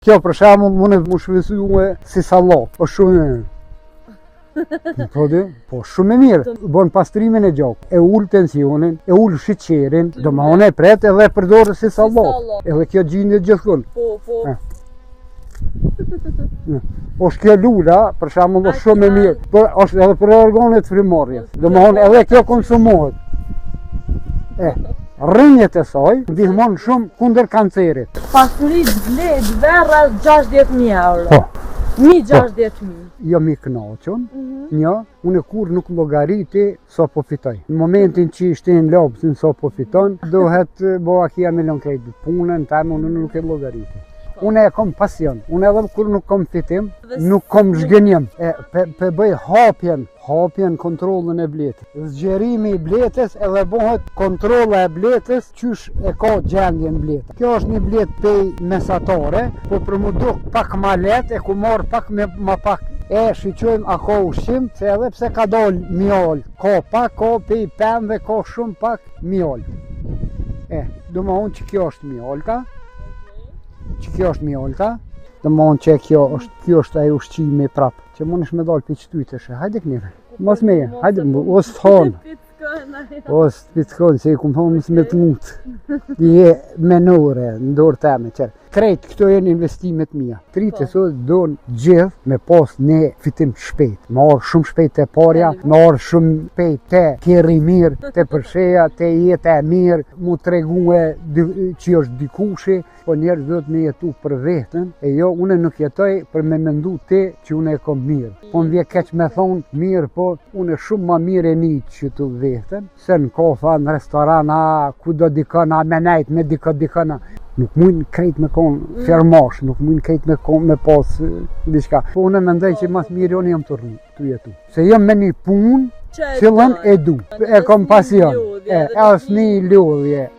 Kjo për shembull mund të më shfrytëzojë si sallat, po shumë po shumë e mirë. Bën pastrimin e gjakut, e ul tensionin, e ul sheqerin, domethënë e pret edhe e përdor si sallat. Edhe kjo gjendet gjithkund. Po. Është kjo lula, për shembull, është shumë e mirë. Po është edhe për organet frymërrjes. Domethënë edhe kjo konsumohet. Rrënjët e saj ndihmon shumë kundër kancerit. Pasurit vlet verra 60.000 euro. Po. 1.60.000. Jo mi kënaqun, unë kur nuk llogariti sa po fitoj. Në momentin që shtin lapsin sa po fiton, dohet bëha kia milion krejt. Punën time unë nuk e llogariti. Unë e kam pasion, unë edhe kur nuk kam fitim, nuk kam zhgënjim. Pe bëj hapjen kontrollën e bletës. Zgjerimi i bletës edhe bëhet kontrolla e bletës qysh e ka gjendjen bletës. Kjo është një bletë pej mesatare, po për mu duk pak ma let, e ku marr pak ma pak. E shiqojmë a ka ushqim, se edhe pse ka dal mjall, ka pej pemëve, ka shumë pak mjall. Domethënë që kjo është mjallka, domethënë që kjo është ai ushqimi prap, që mundesh me dal pi çtytesh. Hajde knive. Mos me, hajde, os thon. Os pitkon se ku thonë me të mut. Je menore në dorë teme çer. Krejt këto janë investimet mia. Tritë sot don gjithë me pas një fitim shpejt. Marr shumë shpejt te parja, marr shumë shpejt te kerri mirë, te përsheja, te jeta e mirë, mu tregue që është dikushi, po njerëz duhet me jetu për veten, e jo unë nuk jetoj për me mendu ti që unë e kam mirë. Po më vjen keq me thonë mirë, po unë shumë më mirë e një që tu veten, se në kafe, në restoran, ku do dikon, me nejt, me dikon. Nuk mund krejt me konë fermash, nuk mund krejt me pas diçka. Po unë mendoj që mas mirë unë jam të jetu. Se jam me një punë, cilën e du, e kom pasion, është një lodhje.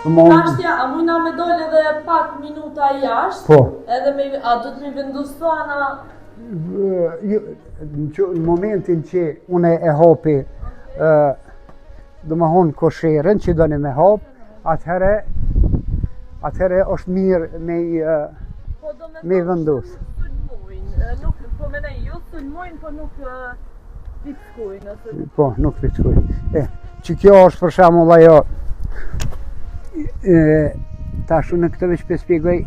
Tashtja, a mujna me dole edhe pak minuta jashtë? Po. Edhe a do të mi vendosu ana? Në momentin që une e hapi do më thonë kosherën që do në me hap, atëhere është mirë me vendosë. Po menej, jo sulmojnë, po nuk pickojnë. Po, nuk pickojnë. Që kjo është për shembull ajo, tash unë këtë veç për spjegoj.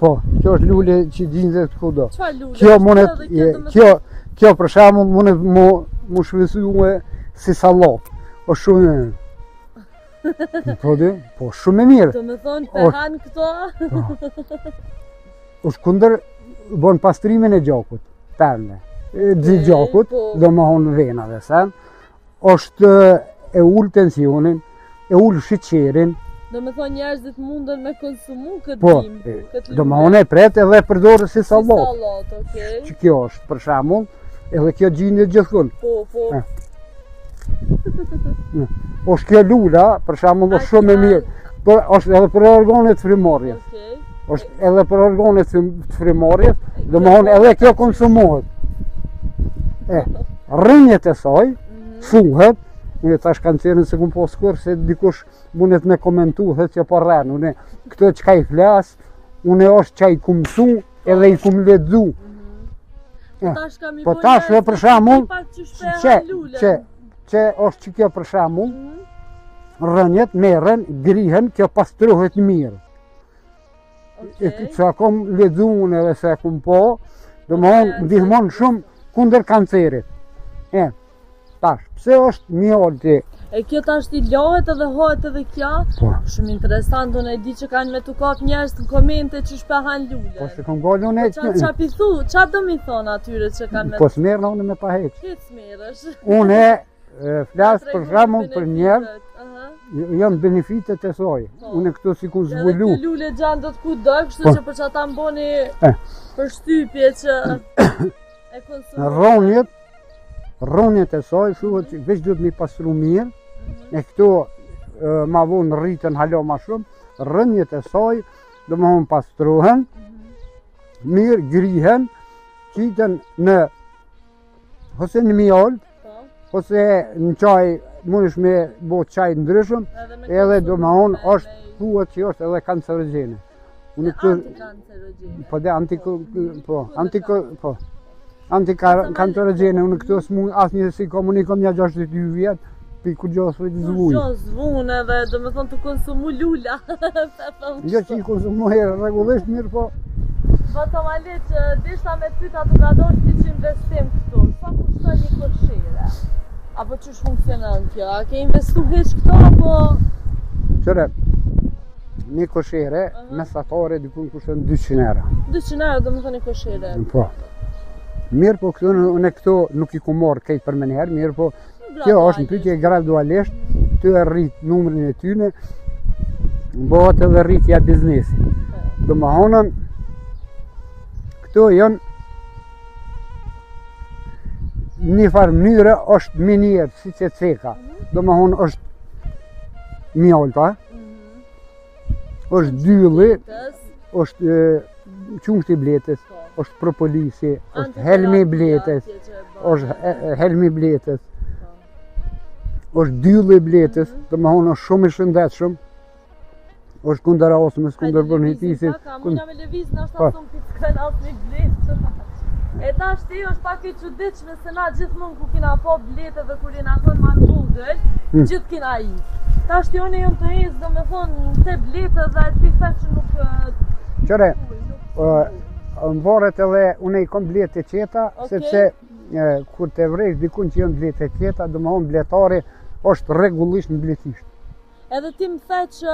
Po, kjo është lule që gjindet kudo. Kjo për shembull mundet mu shvisuar si sallat. O shumë po shumë e mirë. Do me thonë të hanë këto? është kundër bon pastrimin e gjakut, perle. Gjakut, do më thonë venave sen. është e ullë tensionin, e ullë sheqerin. Do me thonë njerëzit mundën me konsumu këtë bimë? Po, do më thonë e pret edhe përdorë si sallat. Si sallat, okej. Që kjo është, për shembull, edhe kjo gjindet gjithkund. Po. është kjo lula, për shembull, është shumë e mirë. është edhe për organet frymorrjes. është edhe për organet frymorrjes, do më thonë edhe kjo konsumohet. Rrënjet e saj, fuhet, tash kancerën se kum po skur se dikush mundet me komentu, thët që po rren, une këtë çka i flas, une është që i kum mësu edhe i kum lexu. Po tash për shembull, që është që kjo për shembull, rrënjet merren, grihen, kjo pastrohet mirë. Që kom lexu unë edhe se kum po, do më thonë ndihmon shumë kundër kancerit. Tash, pse është mjolti? Kjo tash t'i lohet edhe hohet edhe kja? Po. Shumë interesant, unë e di që kanë me t'u kap njerëz në komente që shpehan lule. Po, se kom gallë unë e... Qa pithu, qa do mi thonë atyre që kanë me... Po, s'merë në unë me pa heq. Këtë s'merësh. Unë flasë për shembull për njerë, janë benefitet e saj. Unë këto si ku zbulu. Edhe këtë lule gjanë do t'ku do, kështu që për që ta mboni për shtypje që e konsumon. Rrënjet e saj, shuhet që veç duhet mi pastru mirë, e këto ma vonë rritën halo ma shumë, rrënjet e saj do më thonë pastruhen, mirë grihen, qiten në ose në mjallë, ose në qaj, mundesh me bo qaj ndryshëm, edhe do më thonë është thuhet që është edhe kancerogene. Antikancerogene. Po dhe antikancerogene, unë këto s'mund asë një si komunikom një 62 vjetë, për kur gjohë s've të zvuj. Gjohë zvun edhe, do me thonë të konsumu lula. Jo që i konsumu regullisht mirë, po. Po të mali që dishta me pyta të gadosh ti që investim këtu, sa kushton një koshere? Apo qësh funksionon kjo? A ke investu heq këto, apo... Qëre, një koshere, mesatare dikun kushton 200 euro. 200 euro do me thonë një koshere? Po. Mirë po këtu në këto nuk i ku morë kejtë për menherë, mirë po kjo është në pyetje gradualisht, ty e rritë numrin e tyne, bëhet edhe rritja biznesi. Do më honën, këto janë një farë mënyre është minjerë, si që ceka. Do më honë është mjolta, është dylli, është qumshti bletës, është propolisi, është helmi bletës, është helmi bletës, është dylli bletës, do më thonë është shumë i shëndetshëm, është kundër astmës, kundër bronhitisit. Muna me leviz në është asun pickën asë një bletë. E ta shti është pak e çuditshme se na gjithmonë ku kina po bletë dhe kur jena thonë ma në vogël, gjithë kina i. Ta shti unë e jëmë të izë, do me thonë te bletë dhe ti thë që nuk... Qëre, më varet edhe unë i kom bletë e qeta, sepse kur të vresh dikun që janë bletë e qeta, do më thonë bletari është rregullisht në bletisht. Edhe ti më the që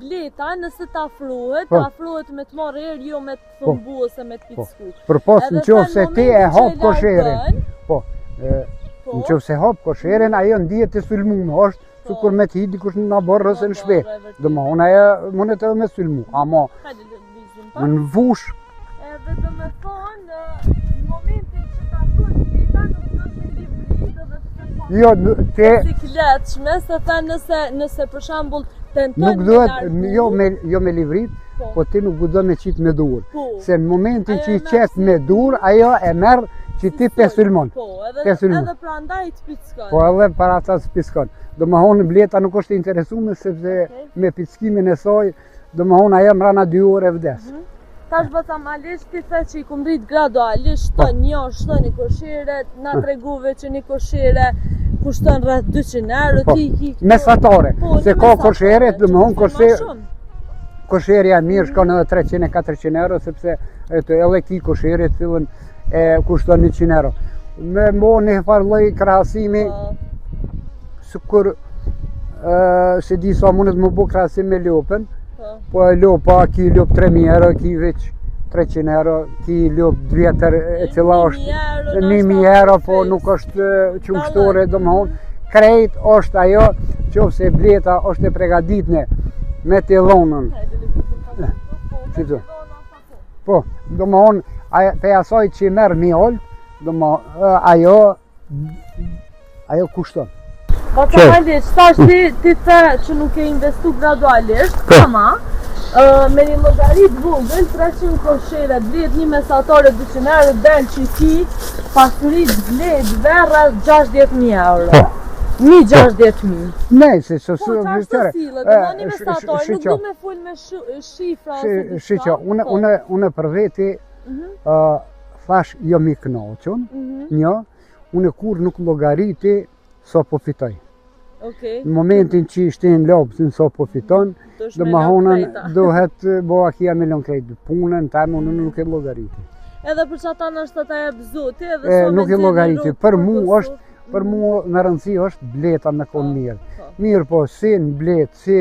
bleta nëse të afrohet me të marrë erë, jo me të thumbu ose me të picku. Për pas në qovë se ti e hapë kosherin, në qovë se hapë kosherin, ajo ndihet të sulmume, është që kur me të hi dikush në borë rëse në shpe. Dhe më unë ajo mundet edhe me sulmu, ama në vush. Edhe dhe me thonë, në momentin që të afrohet bleta, nuk do të livrit edhe të Jo, te... Sikletshme, se thënë nëse për shembull tentojnë Nuk duhet, jo me livrit, po ti nuk do me qitë me dur. Se në momentin që i qetë me dur, ajo e merë që ti pesulmon. Po, edhe pra ndaj të pickon. Po, edhe para ata të pickon. Do më honë bleta nuk është interesume, sepse me pickimin e soj, do më honë ajo mrana 2 orë e vdes. Tash batamalisht ti the që i kum rrit gradualisht, shto një koshire, na treguve që një koshire kushton rreth 200 euro, ti i ki... Mesatare, se ka koshire, do më honë koshire janë mirë, shkon edhe 300-400 euro, sepse edhe ki koshire të cilën kushton 100 euro. Me mo një farloj krahasimi, së kur se di sa mundet më bu krahasim me lopën, po e lopa ki lop 3.000 euro, ki veç 300 euro, ki lop 2 vjetër e cila është 1.000 euro, po nuk është qumshtore, do më honë. Krejt është ajo që se bleta është e pregaditne me të dhonën. Po, do më honë, pe asaj që i merë mjollë, ajo kushton. Batamalisht, tash ti the që nuk e investu gradualisht, ama, me një llogarit vogël, 300 koshire, blet një mesatare 200 euro, del që ki, pasurit blet, verra 60.000 euro. 1.60.000. Ne, se Po, qa është të sile, do më një mesatare, nuk du me full me shifra ose diçka. Shiqa, une për veti, thash jo mi knoqën, një, une kur nuk logariti, so po fitoj. Në momentin që i shtin lopësin so po fiton, do më honën duhet boa kia me lën krejt punën, ta unë nuk e logariti. Edhe për që ata nështë të ta e bëzuti, edhe so me nuk e logariti, për mu në rëndësi është bleta me konë mirë. Mirë po, si në bletë, si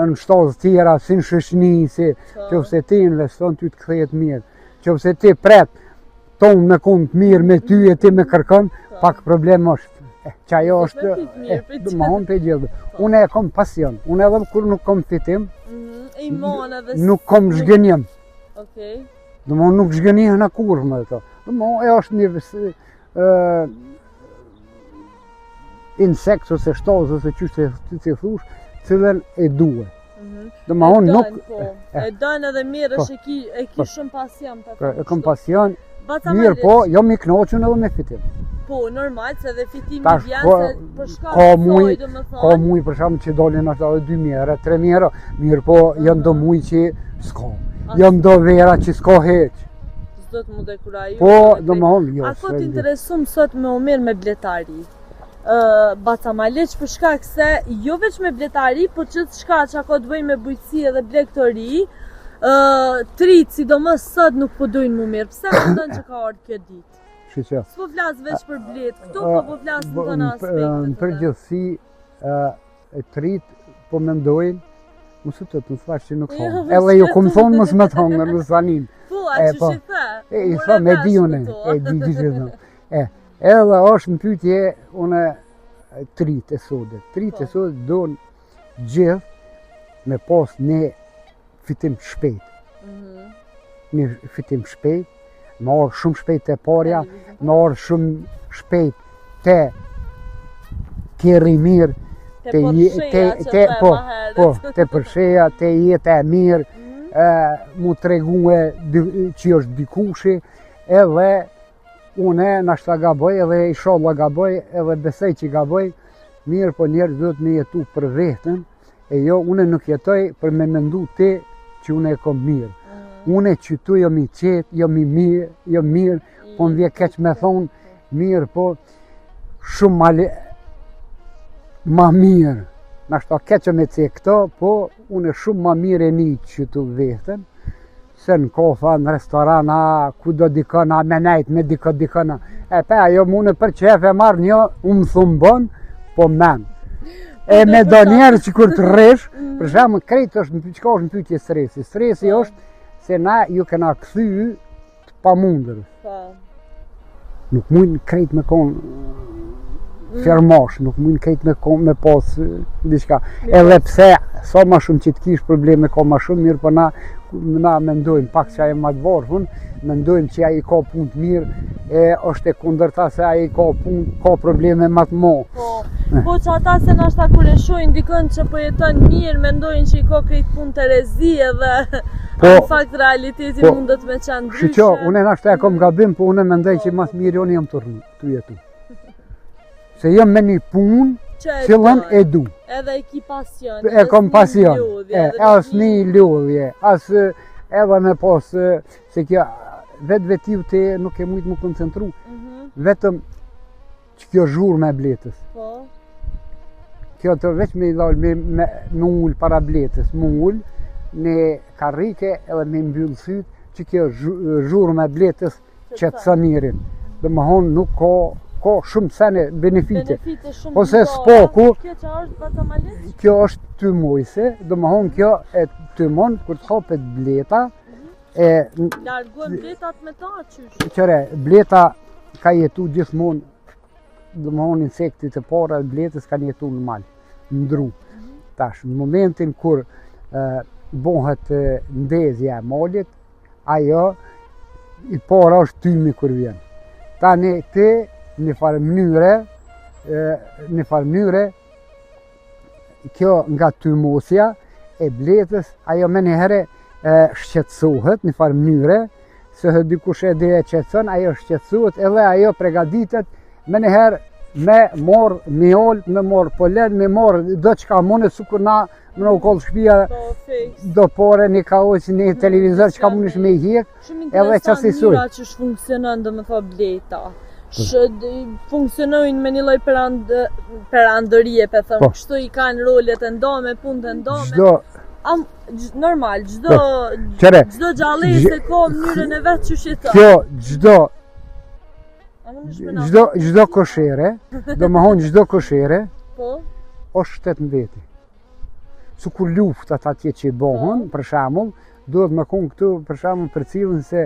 në shtazë tjera, si në shëshni, si që fse ti investon ty të këthejet mirë, që fse ti pret tonë me konë të mirë me ty e ti me kërkon, pak problem është. Që ajo është, du më honë për gjithë. Unë e kom pasion, unë edhe kur nuk kom fitim, nuk kom zhgënjëm. Du më honë nuk zhgënjëm në kur me të. Du më honë e është një insekt ose shtazë ose qështë të që thush, cilën e duhe. Du më honë nuk... E dojnë edhe mirë, është e ki shumë pasion. E kom pasion, mirë po, jo mi knoqën edhe me fitim. Po, normal, se dhe fitimi vjen se për shkak të soj, do më thonë. Ka muj për shumë që dolin është edhe 2.000 euro, 3.000 euro, mirë po, janë do muj që s'ka. Janë do vera që s'ka heq. S'do të mu dekuraju. Po, do më honë, jo. A ko t'interesum sot me u mirë me bletari? Batamalisht për shkak se, jo veç me bletari, por qëtë shka që ako të bëj me bujqësi edhe blektori, tritë, sidomos sot nuk po dojnë mu mirë. Pse më ndonë që ka ardhë kjo ditë? S'po flasë veç për bletë, këtu po flasë në të në aspekte. Në përgjithsi, tritë po mendojnë, mësë të të thash që nuk thonë. Edhe ju këmë thonë mësë me thonë, në sanin. Po, a që që the? I tha me diune, di që thonë. Edhe është në pytje, une tritë e sodet. Tritë e sodet donë gjithë me pas një fitim shpejt. Një fitim shpejt, me orë shumë shpejt të parja, me orë shumë shpejt të kjeri mirë, të përsheja, të jetë e mirë, mu të reguë që është dikushi, edhe une nashta gaboj, edhe i sholla gaboj, edhe besej që gaboj, mirë po njerë dhëtë me jetu për vetën, e jo, une nuk jetoj për me mendu ti që une e kom mirë. Une që tu jo mi qetë, jo mi mirë, po më vje keq me thonë, mirë po shumë ma mirë. Nashta keqë me ce këto, po une shumë ma mirë e një që tu vetën, se në kofa, në restorana, ku do dikona, me nejtë, me dikona. E pe, ajo mune për qef e marrë një, unë thumë bon, po men. E me do njerë që kur të rrish, për shemë krejtë është në qka është në pytje stresi. Stresi është se na ju kena këthy të pa mundër. Nuk mujnë krejt me konë fermash, nuk mund kejt me pas diçka. Edhe pse sa ma shumë që t'kish probleme ka ma shumë mirë, po na mendojmë pak që ai ma të varfën, mendojmë që ai ka punë të mirë, është e kundërta se ai ka probleme ma të madh. Po që ata se nashta kur e shohin dikën që po jeton mirë, mendojnë që i ka krejt punë të rezi edhe në fakt realiteti mundet me qenë ndryshe. Shqo, une nashta e kom gabim, po une mendoj që mas mirë joni jam të jetu. Se jam me një punë, cilën e du. Edhe e ki pasion. E kom pasion. As një lodhje, as edhe me pas, se kjo vetiu te nuk e mujtë më koncentru. Vetëm që kjo zhurë me bletës. Kjo të veç me i dhalë me ullë para bletës, me ullë në karrike edhe me mbyllë sytë, që kjo zhurë me bletës që të sanirin. Dhe më honë nuk ka shumë sene benefite. Ose s'poku, kjo është të mujse, dhe më honë kjo e të monë, kur të hapet bleta, largohen bletat me ta, qysh? Qëre, bleta ka jetu gjithmonë, dhe më honë insektit e para bletës kanë jetu në malë, në ndru. Tash, në momentin kur bëhet ndezja e malit, ajo i para është tymi kur vjen. Tani ti në farë mënyre, kjo nga tymosja e bletës, ajo me njëherë shqetsohet në farë mënyre, se dikush e dhe e qetson, ajo shqetsohet edhe ajo pregaditet me njëherë me morë mjol, me morë polen, me morë do që ka mune, sukur na më në u kollë shpia do pore një kaoq, një televizor që ka mune shme i hjek, edhe që si suj. Shumë interesant që funksionon dhe me tha bleta. Funksionojnë me një loj perandërie, pe thëmë, kështu i kanë rolet e ndome, punë të ndome. Normal, gjdo gjallej se ka mënyrën e vetë që shqita. Gjdo koshere, do më honë gjdo koshere, është shtetë në veti. Su kur luftat atje që i bohën, për shamull, duhet me konë këtu, për shamull, për cilën se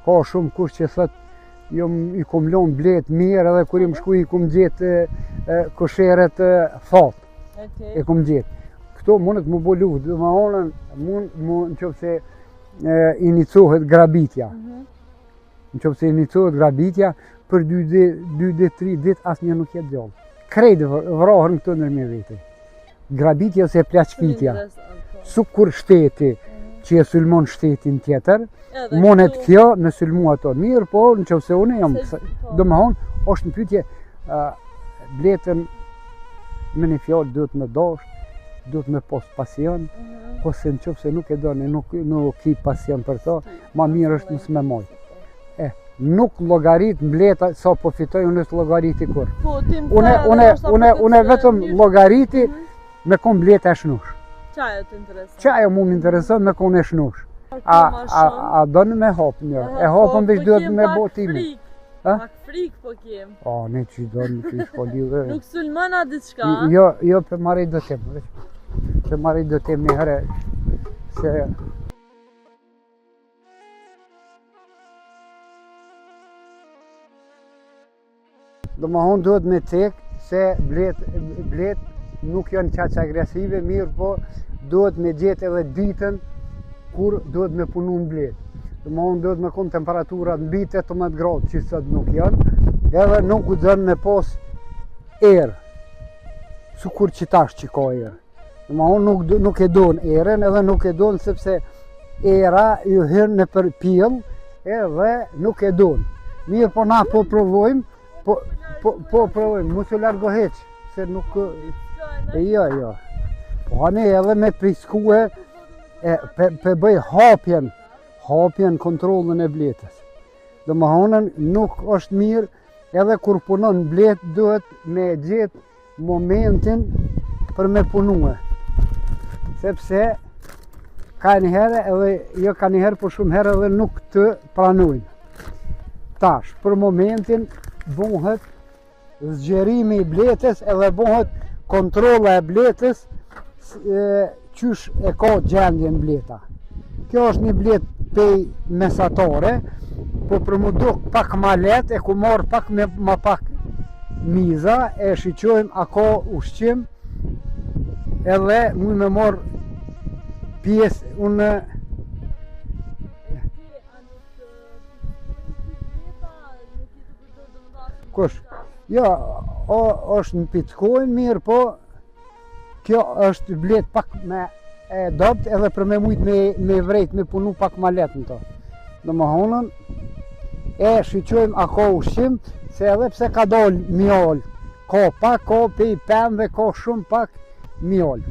ka shumë kush që thët, i kom lonë bletë mirë, edhe kur i më shku i kom gjetë kosheret fatë, e kom gjetë. Këto mundet më bo luft, dhe më honën, mund në qëpë se inicohet grabitja. Në qëpë se inicohet grabitja, për 2-3 dit asë një nuk jetë gjallë. Krejtë vrahën këto nërmi vete. Grabitja ose plaqkitja. Su kur shteti që e sulmon shtetin tjetër, monet kjo me sulmu ato mirë, po në qëfë se une jam, do më honë, është në pytje, bletën me një fjallë duhet me dash, duhet me pos pasion, ose në qëfë se nuk e do, nuk ki pasion për to, ma mirë është nësë me mojë. Nuk llogarit bleta sa po fitoj, unë së llogariti kur. Une vetëm llogariti me kon bleta e shnush. Qajo të intereson? Qajo mu më intereson me kon e shnush. A do në me hap një? E hapën veç duhet me botimi. Pak frik po kem. Ne që do në që i shkolli dhe. Nuk sulmona diçka? Jo, për marej do tem. Për marej do tem një herë. Se do më honë duhet me tek se blet nuk janë qaq agresive, mirë po duhet me gjetë edhe ditën kur duhet me punu në blet. Do më honë duhet me konë temperaturat në bitë 18 gradë që sot nuk janë, edhe nuk u dënë me pos erë, su kur që tash që ka erë. Do më honë nuk e donë erën, edhe nuk e donë sepse era ju hyrë në për pjellë, edhe nuk e donë. Mirë po na po provojmë, po provojmë, mu se largo heq, se nuk... Jo. Po anë edhe me priskue, pe bëj hapjen kontrolën e bletës. Do më honën nuk është mirë, edhe kur punon blet, duhet me gjetë momentin për me punue. Sepse, ka njëherë edhe, jo ka njëherë, po shumë herë edhe nuk të pranojnë. Tash, për momentin, bëhet zgjerimi i bletës edhe bëhet kontrola e bletës qysh e ka gjendjen bleta. Kjo është një blet pej mesatare, po për mu duk pak ma let e ku marrë pak ma pak miza, e shiqojmë a ka ushqim, edhe mu me marr pjesë unë. Kush? Jo, është në Bitcoin mirë, po kjo është blet pak me e dopt edhe për me mujt me vrejt, me punu pak ma letë në to. Domethënë e shiqojmë a ka ushqim, se edhe pse ka dal mjall, ka pak, ka pe i pemve, ka shumë pak mjall.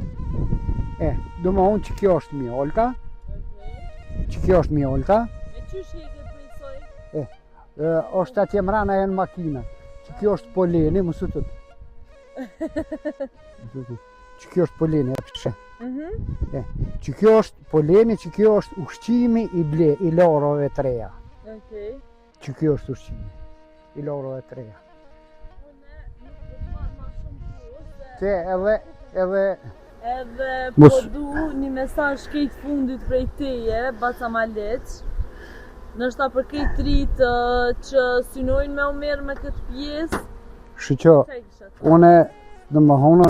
Domethënë që kjo është mjallta, që kjo është mjallta. Me qysh heket prej soj? Është atje mrana e në makina. Që kjo është poleni, më sutët. Që kjo është poleni, e përshe. Që kjo është poleni, që kjo është ushqimi i larave të reja. Që kjo është ushqimi i larave të reja. Te edhe po du një mesazh kejt fundit prej teje, Baca Maleq. Nështë për këtë rritë që synojnë me u merë me këtë pjesë. Shqo, une, domethënë,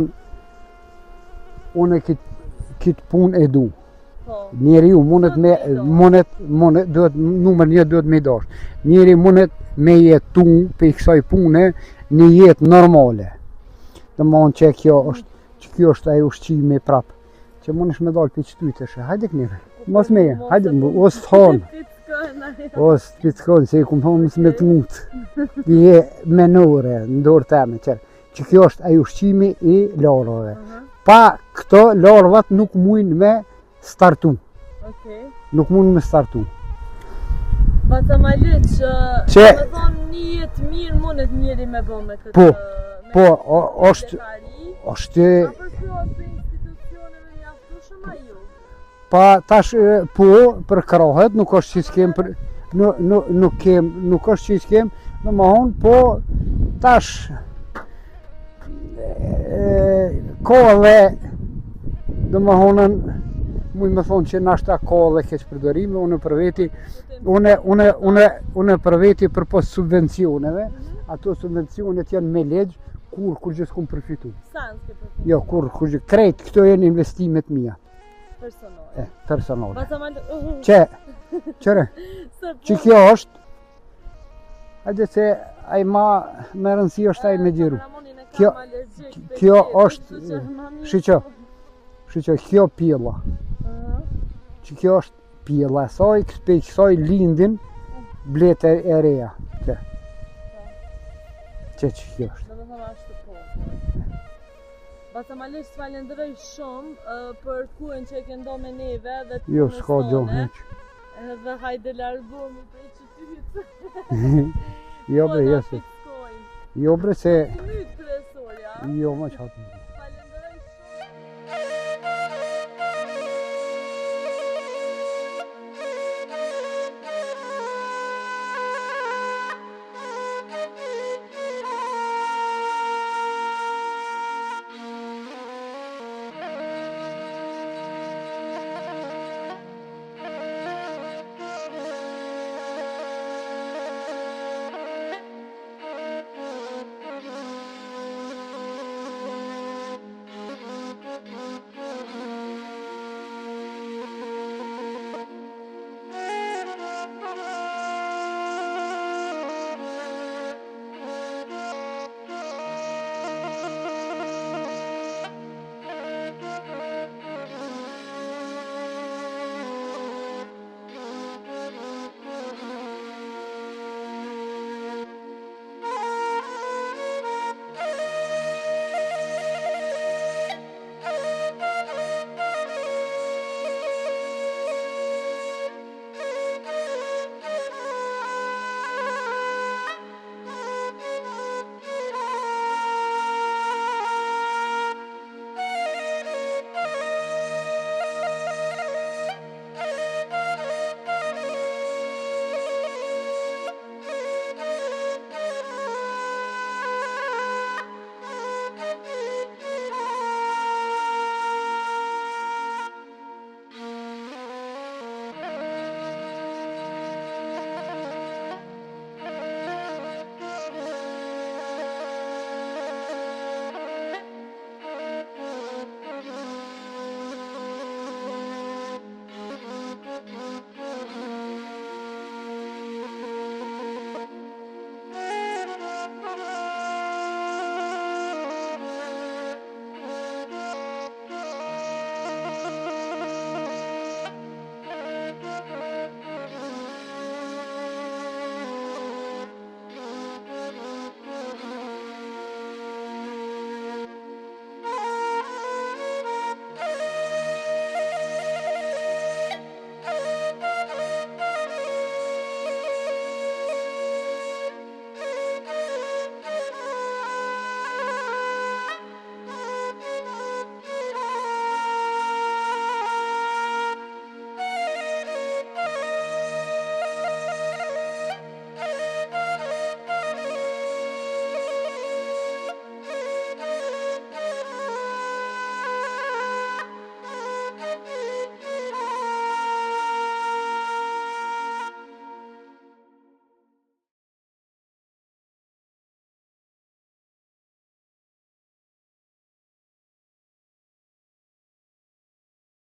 une këtë punë e du. Njeri ju mundet numër një duhet me i dash. Njeri mundet me jetu për kësaj pune një jetë normale. Domethënë që kjo është ai ushqimi prap. Që mundesh me dalë për qëtujtëshe. Hajde kënire. Mos me, hajde o së thonë. O së Bitcoin, se i kumë thonë mësë me të mutë. Je menore në dorë teme qërë. Që kjo është ai ushqimi i larvave. Pa këto larvat nuk mujnë me startu. Nuk mujnë me startu. Baca Maleq, me thonë një jetë mirë mundet njeri me bo me këtë është A përshkruat për institucioneve mjaftueshëm a ju? Pa tash po për krahet, nuk është që s'kem nuk është që s'kem, domethënë po tash ka edhe domethënë muj me thonë që nashta ka edhe keq përdorime, unë për veti për pos subvencioneve, ato subvencionet janë me legj, kur gjithë s'kom përfitu. Sa nës'ke përfitu? Jo, kur gjithë, krejt, këto janë investimet mija. Personale? Personale. Baca Maleq, që kjo është, hajde se ai ma me rëndësi është ai me gjiru. Kjo është, shqo, kjo pjella. Që kjo është pjella, kësaj lindin blete e reja. Që kjo është. Baca Maleq, të falenderoj shumë për kuën që e ke ndo me neve dhe të jo, s'ka gjohë heq. Dhe hajde largohemi prej qytetit. Jo bre, se... Jo bre se... Mytë kryesorja. Jo, ma qatë.